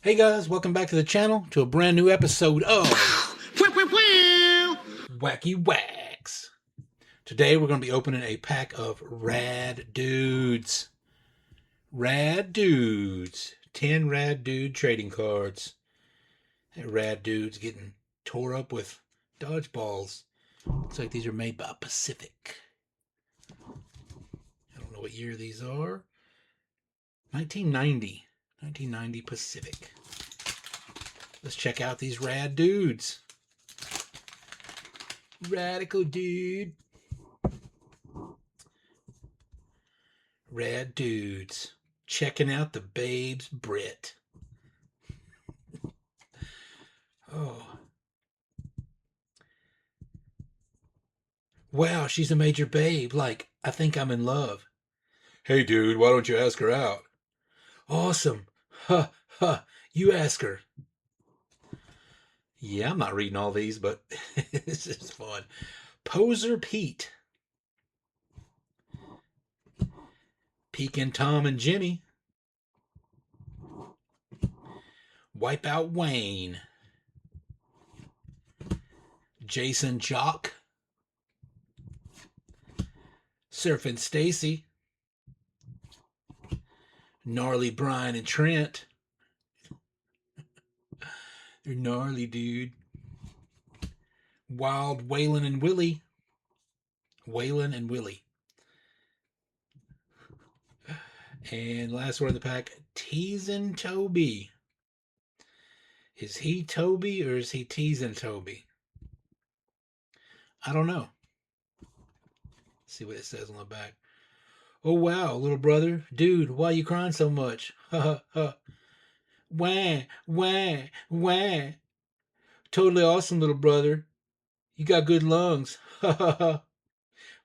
Hey guys, welcome back to the channel to a brand new episode of Wacky Wax. Today we're going to be opening a pack of Rad Dudes. Rad Dudes. 10 Rad Dude trading cards. That Rad Dudes getting tore up with dodgeballs. Looks like these are made by Pacific. I don't know what year these are. 1990. 1990 Pacific. Let's check out these Rad Dudes. Radical dude. Rad Dudes. Checking out the babes Brit. Oh. Wow, she's a major babe. Like, I think I'm in love. Hey dude, why don't you ask her out? Awesome. Huh, huh. You ask her. Yeah, I'm not reading all these, but this is fun. Poser Pete. Pekin' Tom and Jimmy. Wipeout Wayne. Jason Jock. Surfing Stacy. Gnarly Brian and Trent. They're gnarly, dude. Wild Waylon and Willie. Waylon and Willie. And last one in the pack, Teasing Toby. Is he Toby or is he teasing Toby? I don't know. Let's see what it says on the back. Oh wow, little brother. Dude, why you crying so much? Ha ha ha. Wah, wah, wah. Totally awesome, little brother. You got good lungs. Ha ha ha.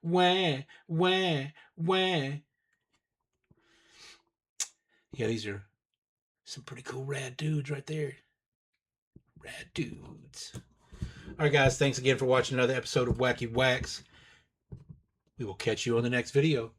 Wah, wah, wah. Yeah, these are some pretty cool rad dudes right there. Rad Dudes. Alright guys, thanks again for watching another episode of Wacky Wax. We will catch you on the next video.